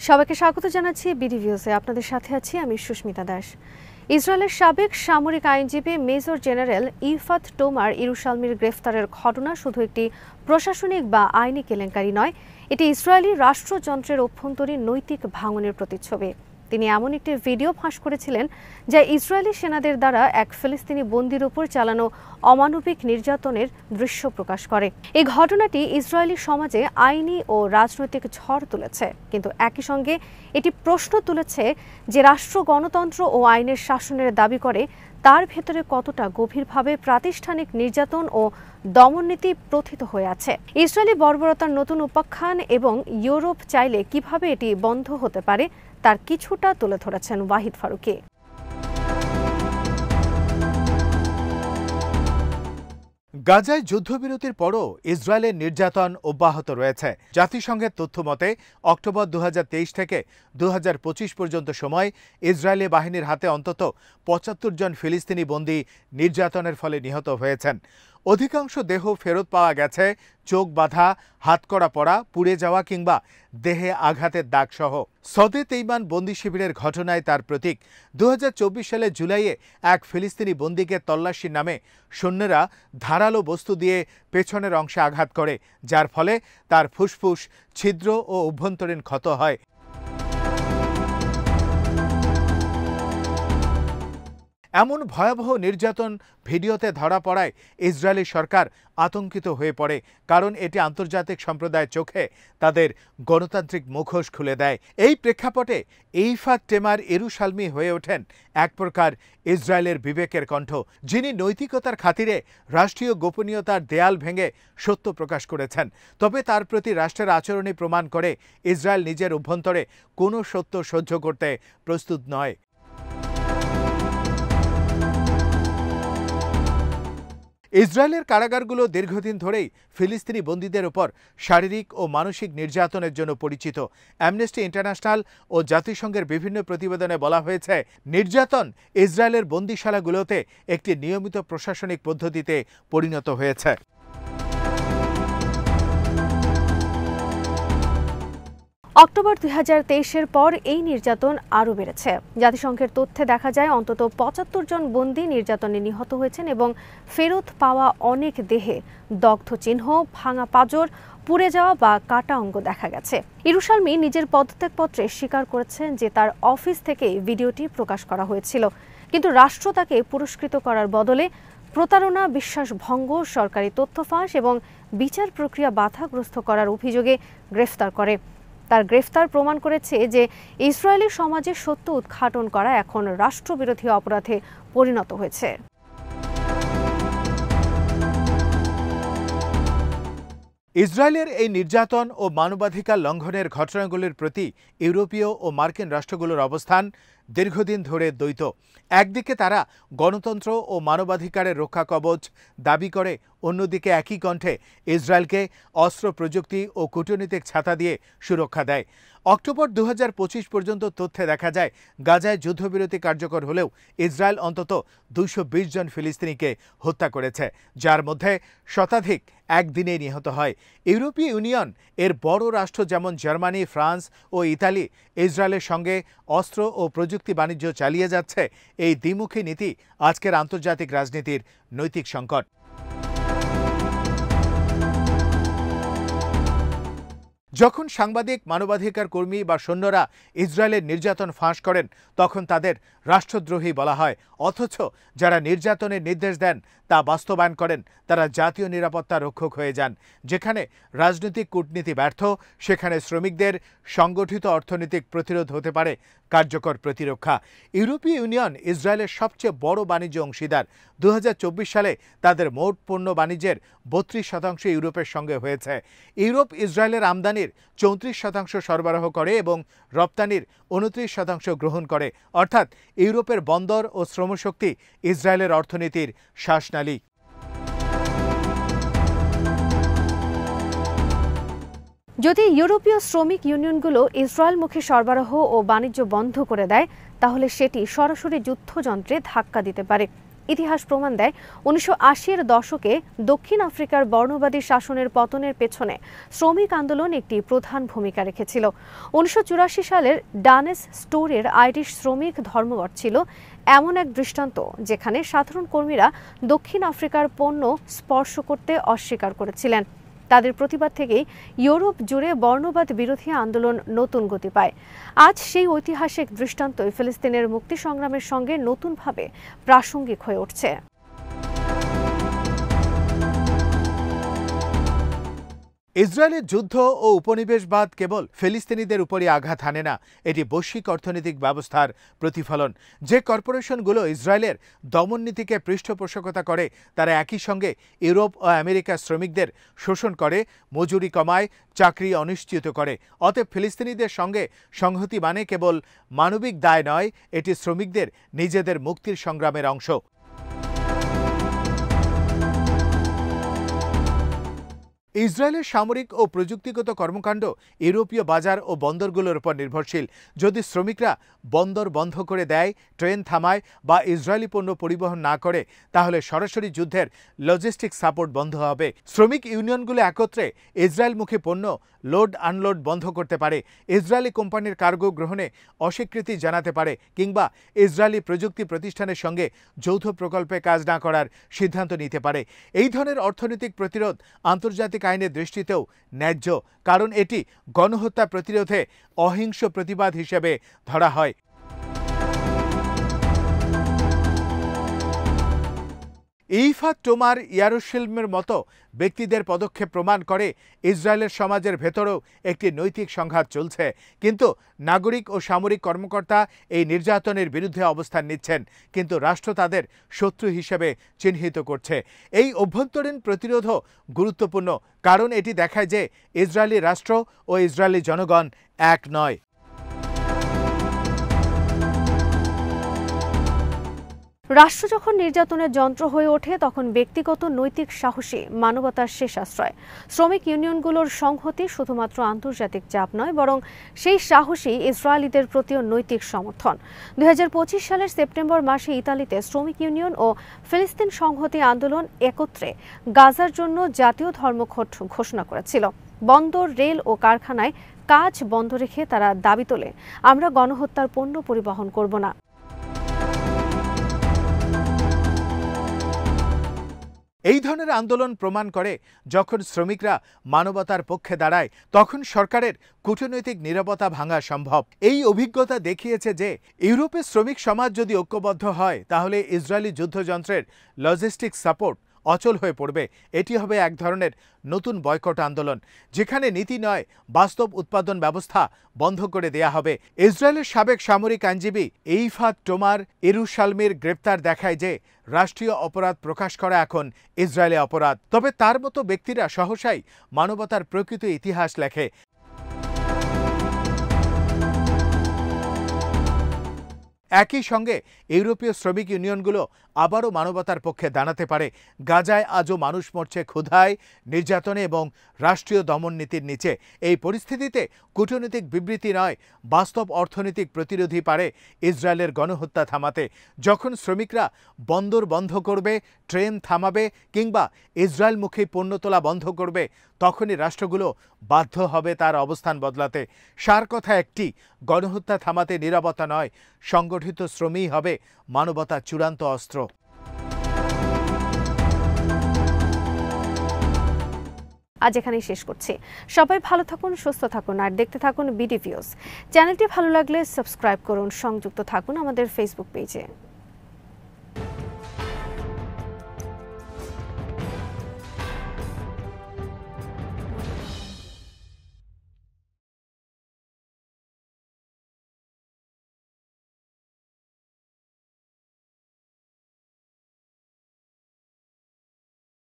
সবাইকে স্বাগত জানাচ্ছি বিডি ভিউজে। আপনাদের সাথে আছি আমি সুস্মিতা দাস। ইসরায়েলের সাবেক সামরিক আইনজীবী মেজর জেনারেল ইফাত টোমার ইরুশালমির গ্রেফতারের ঘটনা শুধু একটি প্রশাসনিক বা আইনি কেলেঙ্কারি নয়, এটি ইসরায়েলি রাষ্ট্রযন্ত্রের অভ্যন্তরীণ নৈতিক ভাঙনের প্রতিচ্ছবি। তিনি এমন একটি ভিডিও ফাঁস করেছিলেন যা ইসরায়েলি সেনাদের দ্বারা এক ফিলিস্তিনি বন্দীর উপর চালানো অমানবিক নির্যাতনের দৃশ্য প্রকাশ করে। এই ঘটনাটি ইসরায়েলি সমাজে আইনি ও রাজনৈতিক ঝড় তুলেছে, কিন্তু একই সঙ্গে এটি প্রশ্ন তুলেছে যে রাষ্ট্র গণতন্ত্র ও আইনের শাসনের দাবি করে তার ভেতরে কতটা গভীরভাবে প্রাতিষ্ঠানিক নির্যাতন ও দমননীতি প্রথিত হয়ে আছে। ইসরায়েলি বর্বরতার নতুন উপাখ্যান এবং ইউরোপ চাইলে কিভাবে এটি বন্ধ হতে পারে তার কিছুটা তুলে ধরেছেন ওয়াহিদ ফারুকি। গাজায় যুদ্ধবিরতির পরও ইসরায়েলের নির্যাতন অব্যাহত রয়েছে। জাতিসংঘের তথ্য মতে অক্টোবর 2023 থেকে 2025 পর্যন্ত সময় ইসরায়েলি বাহিনীর হাতে অন্তত 75 জন ফিলিস্তিনি বন্দী নির্যাতনের ফলে নিহত হয়েছেন। অধিকাংশ দেহ ফেরত পাওয়া গেছে চোখ বাঁধা, হাতকড়া পড়া, পুড়ে যাওয়া কিংবা দেহে আঘাতের দাগসহ। সদে তেইমান বন্দি শিবিরের ঘটনায় তার প্রতীক। 2024 সালের জুলাইয়ে এক ফিলিস্তিনি বন্দীকে তল্লাশির নামে সৈন্যরা ধারালো বস্তু দিয়ে পেছনের অংশে আঘাত করে, যার ফলে তার ফুসফুস ছিদ্র ও অভ্যন্তরীণ ক্ষত হয়। এমন ভয়াবহ নির্যাতন ভিডিওতে ধরা পড়ায় ইসরায়েলি সরকার আতঙ্কিত হয়ে পড়ে, কারণ এটি আন্তর্জাতিক সম্প্রদায়ের চোখে তাদের গণতান্ত্রিক মুখোশ খুলে দেয়। এই প্রেক্ষাপটে ইফাত টোমার ইরুশালমি হয়ে ওঠেন এক প্রকার ইসরায়েলের বিবেকের কণ্ঠ, যিনি নৈতিকতার খাতিরে রাষ্ট্রীয় গোপনীয়তার দেয়াল ভেঙে সত্য প্রকাশ করেছেন। তবে তার প্রতি রাষ্ট্রের আচরণই প্রমাণ করে ইসরায়েল নিজের অভ্যন্তরে কোনো সত্য সহ্য করতে প্রস্তুত নয়। ইসরায়েলের কারাগারগুলো দীর্ঘদিন ধরেই ফিলিস্তিনি বন্দীদের ওপর শারীরিক ও মানসিক নির্যাতনের জন্য পরিচিত। অ্যামনেস্টি ইন্টারন্যাশনাল ও জাতিসংঘের বিভিন্ন প্রতিবেদনে বলা হয়েছে, নির্যাতন ইসরায়েলের বন্দিশালাগুলোতে একটি নিয়মিত প্রশাসনিক পদ্ধতিতে পরিণত হয়েছে। অক্টোবর 2023-এর পর এই নির্যাতন আরও বেড়েছে। জাতিসংঘের তথ্যে দেখা যায় অন্তত 75 জন বন্দী নির্যাতনে নিহত হয়েছেন এবং ফেরত পাওয়া অনেক দেহে দগ্ধ চিহ্ন, ভাঙা পাঁজর, পুড়ে যাওয়া বা কাটা অঙ্গ দেখা গেছে। ইরুশালমি নিজের পদত্যাগপত্রে স্বীকার করেছেন যে তার অফিস থেকে ভিডিওটি প্রকাশ করা হয়েছিল, কিন্তু রাষ্ট্র তাকে পুরস্কৃত করার বদলে প্রতারণা, বিশ্বাসভঙ্গ, সরকারি তথ্য ফাঁস এবং বিচার প্রক্রিয়া বাধাগ্রস্ত করার অভিযোগে গ্রেফতার করে। তার গ্রেফতার প্রমাণ করেছে যে ইসরায়েলি সমাজে সত্য উদ্ঘাটন করা এখন রাষ্ট্রবিরোধী অপরাধে পরিণত হয়েছে। ইসরায়েলের এই নির্যাতন ও মানবাধিকার লঙ্ঘনের ঘটনাগুলির প্রতি ইউরোপীয় ও মার্কিন রাষ্ট্রগুলোর অবস্থান দীর্ঘদিন ধরে দ্বৈত। একদিকে তারা গণতন্ত্র ও মানবাধিকারের রক্ষা কবচ দাবি করে, অন্যদিকে একই কণ্ঠে ইসরায়েলকে অস্ত্র, প্রযুক্তি ও কূটনৈতিক ছাতা দিয়ে সুরক্ষা দেয়। অক্টোবর 2025 পর্যন্ত তথ্যে দেখা যায়, গাজায় যুদ্ধবিরতি কার্যকর হলেও ইসরায়েল অন্তত 220 জন ফিলিস্তিনিকে হত্যা করেছে, যার মধ্যে শতাধিক একদিনে নিহত হয়। ইউরোপীয় ইউনিয়ন এর বড় রাষ্ট্র যেমন জার্মানি, ফ্রান্স ও ইতালি ইসরায়েলের সঙ্গে অস্ত্র ও প্রযুক্তি বাণিজ্য চালিয়ে যাচ্ছে। এই দ্বিমুখী নীতি আজকের আন্তর্জাতিক রাজনীতির নৈতিক সংকট। যখন সাংবাদিক, মানবাধিকার কর্মী বা সৈন্যরা ইসরায়েলের নির্যাতন ফাঁস করেন, তখন তাদের রাষ্ট্রদ্রোহী বলা হয়। অথচ যারা নির্যাতনের নির্দেশ দেন, তা বাস্তবায়ন করেন, তারা জাতীয় নিরাপত্তা রক্ষক হয়ে যান। যেখানে রাজনৈতিক কূটনীতি ব্যর্থ, সেখানে শ্রমিকদের সংগঠিত অর্থনৈতিক প্রতিরোধ হতে পারে কার্যকর প্রতিরক্ষা। ইউরোপীয় ইউনিয়ন ইসরায়েলের সবচেয়ে বড় বাণিজ্য অংশীদার। 2024 সালে তাদের মোট পণ্য বাণিজ্যের 32% ইউরোপের সঙ্গে হয়েছে। ইউরোপ ইসরায়েলের আমদানির 34% সরবরাহ করে এবং রপ্তানির 29% গ্রহণ করে। অর্থাৎ ইউরোপের বন্দর ও শ্রমশক্তি ইসরায়েলের অর্থনীতির শ্বাসনালী। যদি ইউরোপীয় শ্রমিক ইউনিয়নগুলো ইসরায়েলমুখী সরবরাহ ও বাণিজ্য বন্ধ করে দেয়, তাহলে সেটি সরাসরি যুদ্ধযন্ত্রে ধাক্কা দিতে পারে। ইতিহাস প্রমাণ দেয় ১৯৮০-এর দশকে দক্ষিণ আফ্রিকার বর্ণবাদী শাসনের পতনের পেছনে শ্রমিক আন্দোলন একটি প্রধান ভূমিকা রেখেছিল। ১৯৮৪ সালের ডানেস স্টোরের আইরিশ শ্রমিক ধর্মঘট ছিল এমন এক দৃষ্টান্ত যেখানে সাধারণ কর্মীরা দক্ষিণ আফ্রিকার পণ্য স্পর্শ করতে অস্বীকার করেছিলেন। তাদের প্রতিবাদ থেকেই ইউরোপ জুড়ে বর্ণবাদ বিরোধী আন্দোলন নতুন গতি পায়। আজ সেই ঐতিহাসিক দৃষ্টান্তই ফিলিস্তিনের মুক্তি সংগ্রামের সঙ্গে নতুনভাবে প্রাসঙ্গিক হয়ে উঠছে। ইসরায়েলের যুদ্ধ ও উপনিবেশবাদ কেবল ফিলিস্তিনিদের উপরই আঘাত হানে না, এটি বৈশ্বিক অর্থনৈতিক ব্যবস্থার প্রতিফলন। যে কর্পোরেশনগুলো ইসরায়েলের দমননীতিকে পৃষ্ঠপোষকতা করে তারা একই সঙ্গে ইউরোপ ও আমেরিকার শ্রমিকদের শোষণ করে, মজুরি কমায়, চাকরি অনিশ্চিত করে। অতএব ফিলিস্তিনিদের সঙ্গে সংহতি মানে কেবল মানবিক দায় নয়, এটি শ্রমিকদের নিজেদের মুক্তির সংগ্রামের অংশ। ইসরায়েলের সামরিক ও প্রযুক্তিগত কর্মকাণ্ড ইউরোপীয় বাজার ও বন্দরগুলোর উপর নির্ভরশীল। যদি শ্রমিকরা বন্দর বন্ধ করে দেয়, ট্রেন থামায় বা ইসরায়েলি পণ্য পরিবহন না করে, তাহলে সরাসরি যুদ্ধের লজিস্টিক সাপোর্ট বন্ধ হবে। শ্রমিক ইউনিয়নগুলো একত্রে ইসরায়েলমুখী পণ্য লোড আনলোড বন্ধ করতে পারে, ইসরায়েলি কোম্পানির কার্গো গ্রহণে অস্বীকৃতি জানাতে পারে, কিংবা ইসরায়েলি প্রযুক্তি প্রতিষ্ঠানের সঙ্গে যৌথ প্রকল্পে কাজ না করার সিদ্ধান্ত নিতে পারে। এই ধরনের অর্থনৈতিক প্রতিরোধ আন্তর্জাতিক আইনের দৃষ্টিতেও ন্যায্য, কারণ এটি গণহত্যা প্রতিরোধে অহিংস প্রতিবাদ হিসেবে ধরা হয়। ইফাত টোমার ইয়ারুশালেমের মতো ব্যক্তিদের পদক্ষেপ প্রমাণ করে ইসরায়েলের সমাজের ভেতরেও একটি নৈতিক সংঘাত চলছে, কিন্তু নাগরিক ও সামরিক কর্মকর্তা এই নির্যাতনের বিরুদ্ধে অবস্থান নিচ্ছেন, কিন্তু রাষ্ট্র তাদের শত্রু হিসেবে চিহ্নিত করছে। এই অভ্যন্তরীণ প্রতিরোধও গুরুত্বপূর্ণ, কারণ এটি দেখায় যে ইসরায়েলি রাষ্ট্র ও ইসরায়েলি জনগণ এক নয়। রাষ্ট্র যখন নির্যাতনের যন্ত্র হয়ে ওঠে, তখন ব্যক্তিগত নৈতিক সাহসী মানবতার শেষ আশ্রয়। শ্রমিক ইউনিয়নগুলোর সংহতি শুধুমাত্র আন্তর্জাতিক চাপ নয়, বরং সেই সাহসী ইসরায়েলিদের প্রতিও নৈতিক সমর্থন। ২০২৫ সালের সেপ্টেম্বর মাসে ইতালিতে শ্রমিক ইউনিয়ন ও ফিলিস্তিন সংহতি আন্দোলন একত্রে গাজার জন্য জাতীয় ধর্মঘট ঘোষণা করেছিল। বন্দর, রেল ও কারখানায় কাজ বন্ধ রেখে তারা দাবি তোলে, আমরা গণহত্যার পণ্য পরিবহন করব না। এই ধরনের আন্দোলন প্রমাণ করে যখন শ্রমিকরা মানবতার পক্ষে দাঁড়ায়, তখন সরকারের কূটনৈতিক নীরবতা ভাঙা সম্ভব। এই অভিজ্ঞতা দেখিয়েছে যে ইউরোপের শ্রমিক সমাজ যদি ঐক্যবদ্ধ হয়, তাহলে ইসরায়েলি যুদ্ধযন্ত্রের লজিস্টিক সাপোর্ট অচল হয়ে পড়বে। এটি হবে এক ধরনের নতুন বয়কট আন্দোলন, যেখানে নীতি নয়, বাস্তব উৎপাদন ব্যবস্থা বন্ধ করে দেয়া হবে। ইসরায়েলের সাবেক সামরিক আইনজীবী ইফাত টোমার ইয়েরুশালেমের গ্রেপ্তার দেখায় যে রাষ্ট্রীয় অপরাধ প্রকাশ করা এখন ইসরায়েলি অপরাধ। তবে তার মতো ব্যক্তিরা সহসাই মানবতার প্রকৃত ইতিহাস লেখে। একই সঙ্গে ইউরোপীয় শ্রমিক ইউনিয়নগুলো আবারও মানবতার পক্ষে দাঁড়াতে পারে। গাজায় আজও মানুষ মরছে ক্ষুধায়, নির্যাতনে এবং রাষ্ট্রীয় দমননীতির নিচে। এই পরিস্থিতিতে কূটনৈতিক বিবৃতি নয়, বাস্তব অর্থনৈতিক প্রতিরোধই পারে ইসরায়েলের গণহত্যা থামাতে। যখন শ্রমিকরা বন্দর বন্ধ করবে, ট্রেন থামাবে কিংবা ইসরায়েলমুখী পণ্য তোলা বন্ধ করবে, তখনই রাষ্ট্রগুলো বাধ্য হবে তার অবস্থান বদলাতে। সার কথা একটি, গণহত্যা থামাতে নীরবতা নয়, সংগঠিত শ্রমই হবে মানবতার চূড়ান্ত অস্ত্র। আজ এখানেই শেষ করছি। সবাই ভালো থাকুন, সুস্থ থাকুন আর দেখতে থাকুন বিডি ভিউজ। চ্যানেলটি ভালো লাগলে সাবস্ক্রাইব করুন, সংযুক্ত থাকুন আমাদের ফেসবুক পেজে।